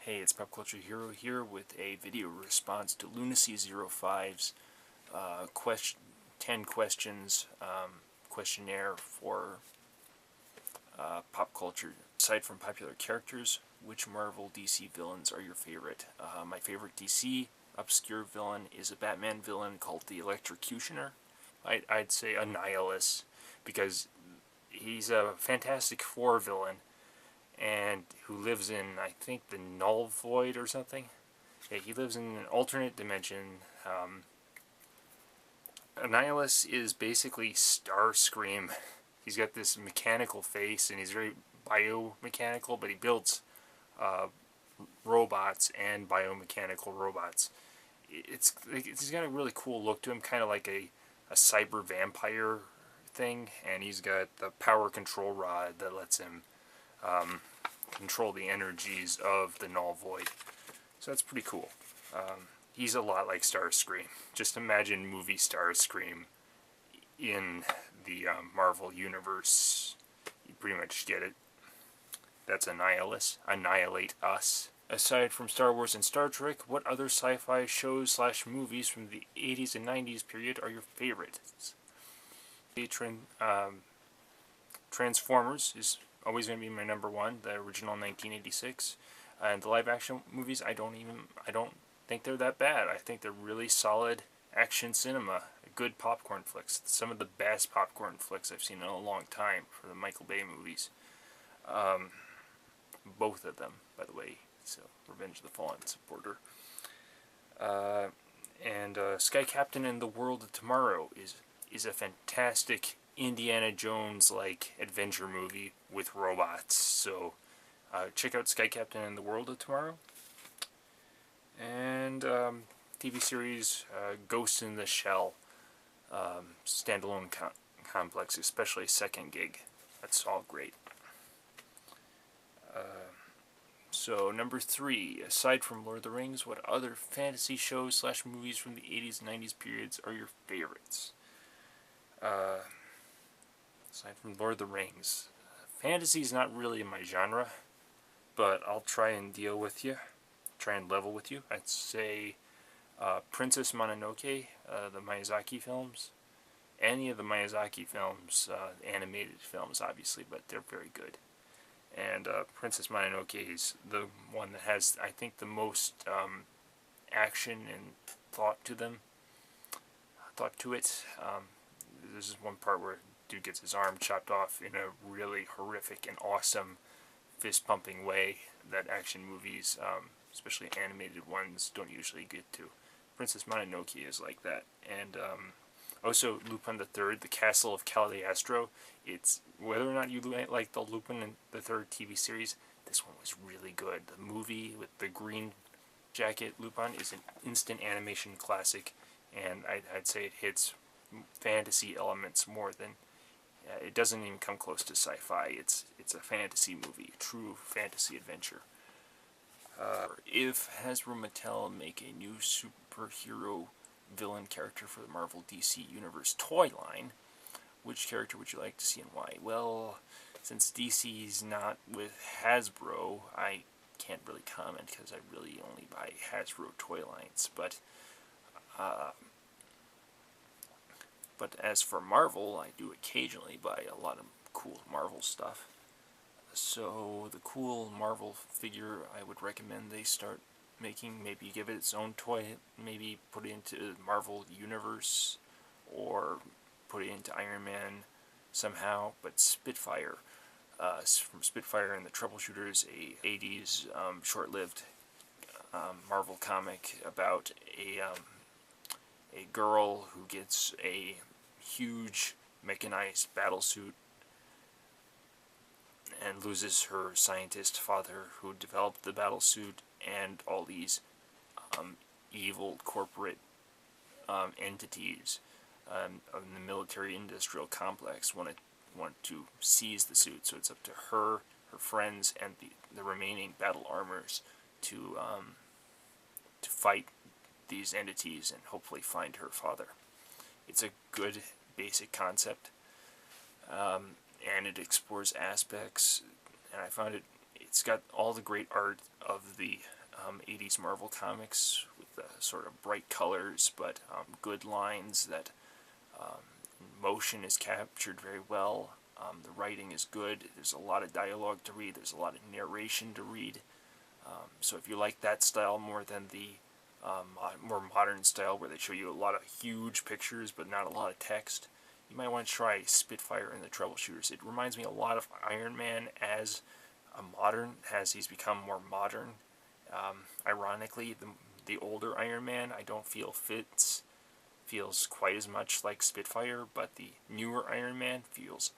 Hey, it's Pop Culture Hero here with a video response to Lunacy05's 10 questions questionnaire for pop culture. Aside from popular characters, which Marvel DC villains are your favorite? My favorite DC obscure villain is a Batman villain called the Electrocutioner. I'd say Annihilus, because he's a Fantastic Four villain and who lives in, I think, the Null Void or something. Yeah, he lives in an alternate dimension. Annihilus is basically Starscream. He's got this mechanical face, and he's very biomechanical, but he builds robots and biomechanical robots. He's got a really cool look to him, kind of like a cyber vampire thing, and he's got the power control rod that lets him control the energies of the Null Void. So that's pretty cool. He's a lot like Starscream. Just imagine movie Starscream in the Marvel Universe. You pretty much get it. That's Annihilus. Annihilate us. Aside from Star Wars and Star Trek, what other sci-fi shows / movies from the 80s and 90s period are your favorites? Transformers is always going to be my number one, the original 1986. And the live action movies, I don't think they're that bad. I think they're really solid action cinema, good popcorn flicks. Some of the best popcorn flicks I've seen in a long time for the Michael Bay movies. Both of them, by the way. So, Revenge of the Fallen supporter. Sky Captain and the World of Tomorrow is a fantastic Indiana Jones-like adventure movie with robots. So check out Sky Captain and the World of Tomorrow. And TV series Ghost in the Shell, standalone complex, especially Second Gig. That's all great. So number 3, aside from Lord of the Rings, what other fantasy shows / movies from the 80s and 90s periods are your favorites? Aside from Lord of the Rings, fantasy is not really my genre, but I'll try and deal with you, try and level with you. I'd say Princess Mononoke, the Miyazaki films, any of the Miyazaki films, animated films obviously, but they're very good. And Princess Mononoke is the one that has, I think, the most action and thought to it. This is one part where dude gets his arm chopped off in a really horrific and awesome fist-pumping way that action movies, especially animated ones, don't usually get to. Princess Mononoke is like that. And also Lupin the Third, The Castle of Cagliostro. It's, whether or not you like the Lupin the Third TV series, this one was really good. The movie with the green jacket Lupin is an instant animation classic, and I'd say it hits fantasy elements more than it doesn't even come close to sci-fi. It's a fantasy movie, a true fantasy adventure. If Hasbro Mattel make a new superhero villain character for the Marvel DC Universe toy line, which character would you like to see and why? Well, since DC's not with Hasbro, I can't really comment because I really only buy Hasbro toy lines. But as for Marvel, I do occasionally buy a lot of cool Marvel stuff. So the cool Marvel figure I would recommend they start making, maybe give it its own toy, maybe put it into Marvel Universe, or put it into Iron Man somehow, but Spitfire, from Spitfire and the Troubleshooters, a 80s short-lived Marvel comic about a girl who gets a huge mechanized battlesuit and loses her scientist father who developed the battlesuit, and all these evil corporate entities of the military-industrial complex want to seize the suit. So it's up to her friends, and the remaining battle armors to fight these entities and hopefully find her father. It's a good basic concept, and it explores aspects, and I found it's got all the great art of the 80s Marvel comics, with the sort of bright colors, but good lines. That motion is captured very well. The writing is good. There's a lot of dialogue to read. There's a lot of narration to read. So if you like that style more than the more modern style, where they show you a lot of huge pictures but not a lot of text, you might want to try Spitfire and the Troubleshooters. It reminds me a lot of Iron Man as he's become more modern. Ironically, the older Iron Man I don't feel feels quite as much like Spitfire, but the newer Iron Man feels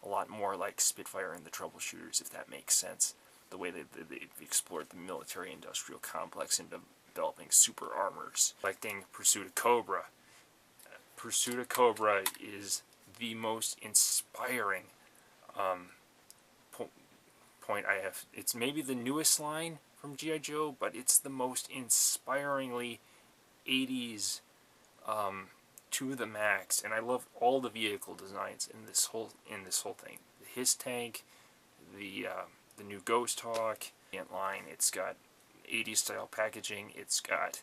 a lot more like Spitfire and the Troubleshooters, if that makes sense. The way they've explored the military-industrial complex and developing super armors. Collecting Pursuit of Cobra. Pursuit of Cobra is the most inspiring point I have. It's maybe the newest line from G.I. Joe, but it's the most inspiringly 80s to the max. And I love all the vehicle designs in this whole thing. His tank, the new Ghost Hawk line. It's got 80s style packaging. It's got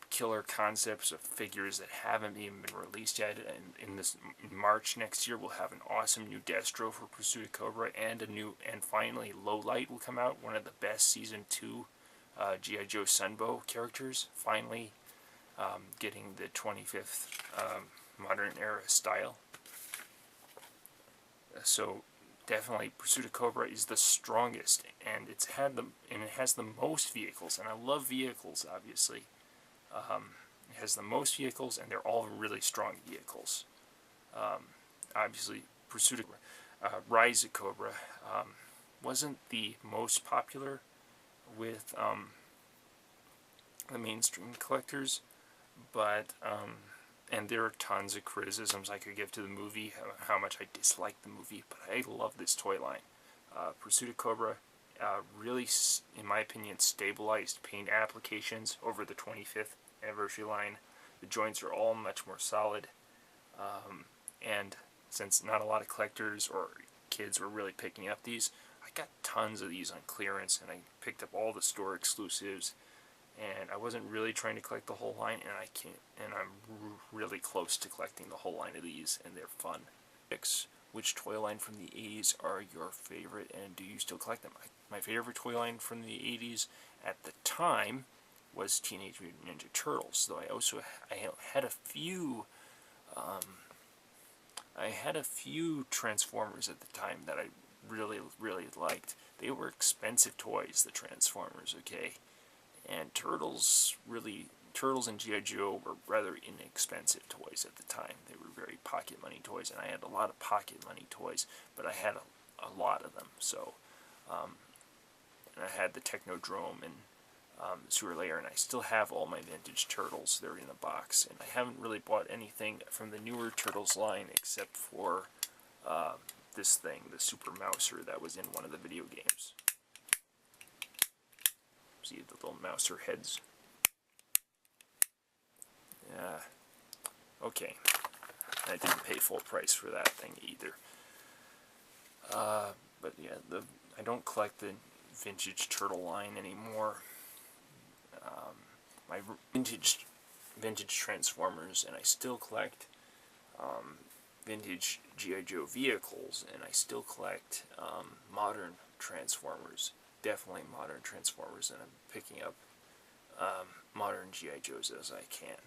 killer concepts of figures that haven't even been released yet. And in March next year, we'll have an awesome new Destro for Pursuit of Cobra, and finally Lowlight will come out. One of the best season 2 G.I. Joe Sunbow characters. Finally, getting the 25th modern era style. So definitely Pursuit of Cobra is the strongest, and it has the most vehicles, and I love vehicles, obviously. It has the most vehicles, and they're all really strong vehicles. Obviously, Pursuit of Rise of Cobra wasn't the most popular with the mainstream collectors, but and there are tons of criticisms I could give to the movie, how much I dislike the movie, but I love this toy line. Pursuit of Cobra really, in my opinion, stabilized paint applications over the 25th anniversary line. The joints are all much more solid, and since not a lot of collectors or kids were really picking up these, I got tons of these on clearance, and I picked up all the store exclusives. And I wasn't really trying to collect the whole line, and I'm really close to collecting the whole line of these, and they're fun. Which toy line from the 80s are your favorite, and do you still collect them? My favorite toy line from the 80s at the time was Teenage Mutant Ninja Turtles, though I had a few Transformers at the time that I really liked. They were expensive toys, the Transformers, okay? And Turtles and G.I. Joe were rather inexpensive toys at the time. They were very pocket money toys, and I had a lot of pocket money toys, but I had a lot of them. So, and I had the Technodrome and Sewer Layer, and I still have all my vintage Turtles. They're in a box, and I haven't really bought anything from the newer Turtles line except for this thing, the Super Mouser that was in one of the video games. See the little mouser heads. Yeah. Okay. I didn't pay full price for that thing either. But yeah, I don't collect the vintage turtle line anymore. My vintage Transformers, and I still collect vintage G.I. Joe vehicles, and I still collect modern Transformers. Definitely modern Transformers, and I'm picking up modern G.I. Joes as I can.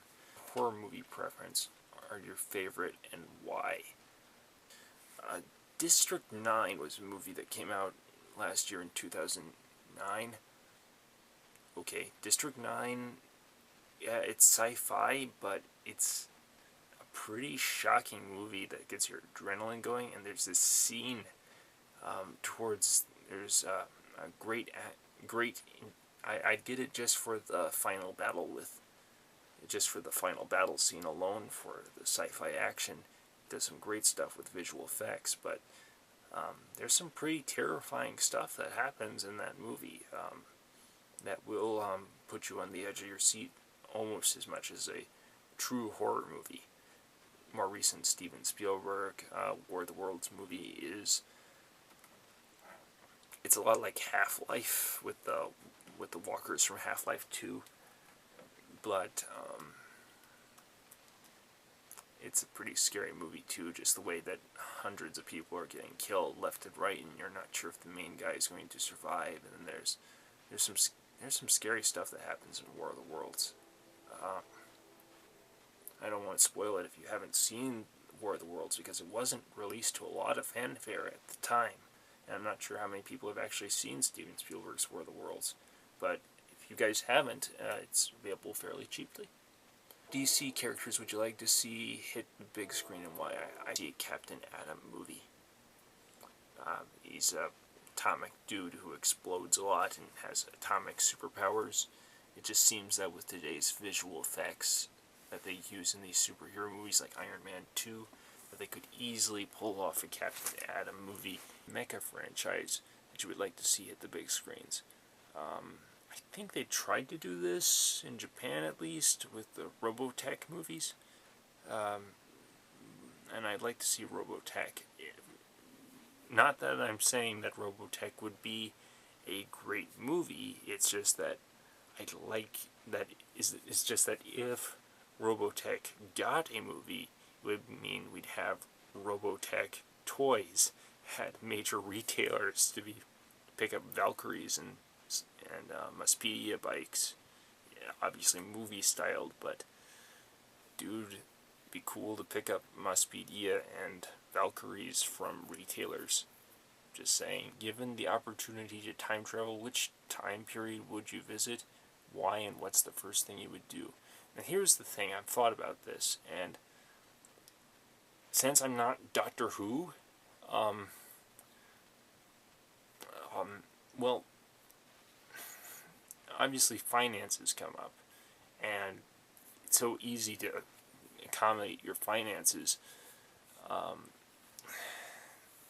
Horror movie preference are your favorite, and why? District 9 was a movie that came out last year in 2009. Okay, District 9, yeah, it's sci-fi, but it's a pretty shocking movie that gets your adrenaline going, and there's this scene there's a great, I did it just for the final battle scene alone for the sci-fi action. It does some great stuff with visual effects, but there's some pretty terrifying stuff that happens in that movie that will put you on the edge of your seat almost as much as a true horror movie. More recent Steven Spielberg War of the Worlds movie is it's a lot like Half-Life with the walkers from Half-Life 2, but it's a pretty scary movie too, just the way that hundreds of people are getting killed left and right, and you're not sure if the main guy is going to survive. And then there's some scary stuff that happens in War of the Worlds. I don't want to spoil it if you haven't seen War of the Worlds, because it wasn't released to a lot of fanfare at the time, and I'm not sure how many people have actually seen Steven Spielberg's War of the Worlds. But if you guys haven't, it's available fairly cheaply. DC characters would you like to see hit the big screen, and why? I see a Captain Atom movie. He's a atomic dude who explodes a lot and has atomic superpowers. It just seems that with today's visual effects that they use in these superhero movies like Iron Man 2, that they could easily pull off a Captain Atom movie mecha franchise that you would like to see hit the big screens. I think they tried to do this in Japan, at least, with the Robotech movies. And I'd like to see Robotech. Not that I'm saying that Robotech would be a great movie, it's just that I'd like that. It's just that if Robotech got a movie, it would mean we'd have Robotech toys at major retailers to pick up Valkyries and Muspedia bikes. Yeah, obviously movie styled, but dude, it'd be cool to pick up Muspedia and Valkyries from retailers. Just saying, given the opportunity to time travel, which time period would you visit, why, and what's the first thing you would do? Now here's the thing, I've thought about this, and since I'm not Doctor Who, well, obviously finances come up, and it's so easy to accommodate your finances,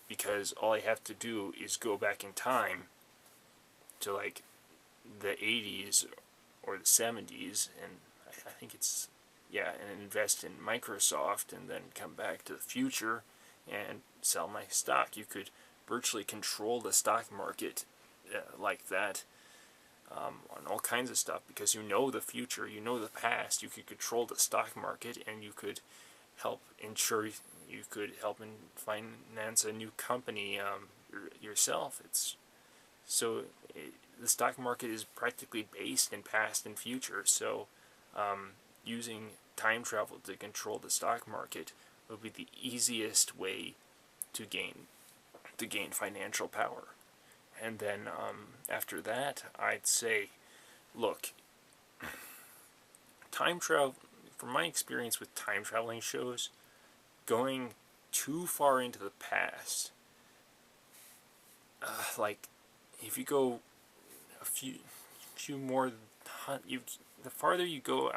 because all I have to do is go back in time to like the 80s or the 70s, and I think it's, yeah, and invest in Microsoft, and then come back to the future and sell my stock. You could virtually control the stock market like that, on all kinds of stuff, because you know the future, you know the past. You could control the stock market, and you could help ensure, you could help finance a new company yourself. The stock market is practically based in past and future, so using time travel to control the stock market would be the easiest way to gain financial power. And then after that, I'd say, look, time travel, from my experience with time traveling shows, going too far into the past, like if you go a few more, the farther you go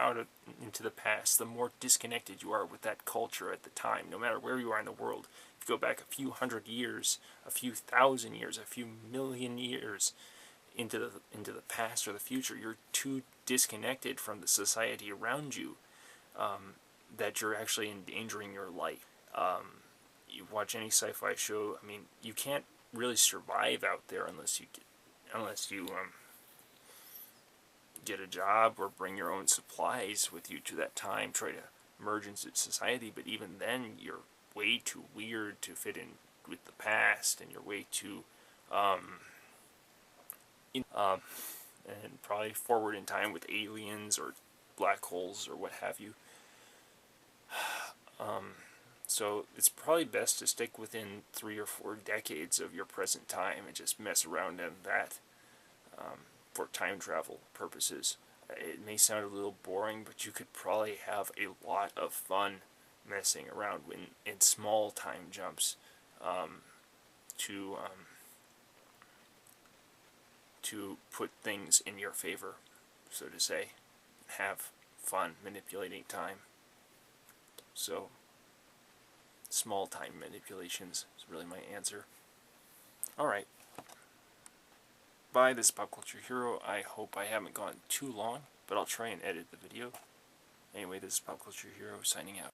into the past, the more disconnected you are with that culture at the time, no matter where you are in the world. If you go back a few hundred years, a few thousand years, a few million years into the past or the future, you're too disconnected from the society around you, that you're actually endangering your life. You watch any sci-fi show, I mean, you can't really survive out there unless you get a job or bring your own supplies with you to that time, try to merge into society. But even then, you're way too weird to fit in with the past, and you're way too and probably forward in time with aliens or black holes or what have you. So it's probably best to stick within 3 or 4 decades of your present time and just mess around in that, for time travel purposes. It may sound a little boring, but you could probably have a lot of fun messing around in small time jumps, to put things in your favor, so to say. Have fun manipulating time. So, small time manipulations is really my answer. Alright. Bye, this is Pop Culture Hero. I hope I haven't gone too long, but I'll try and edit the video. Anyway, this is Pop Culture Hero signing out.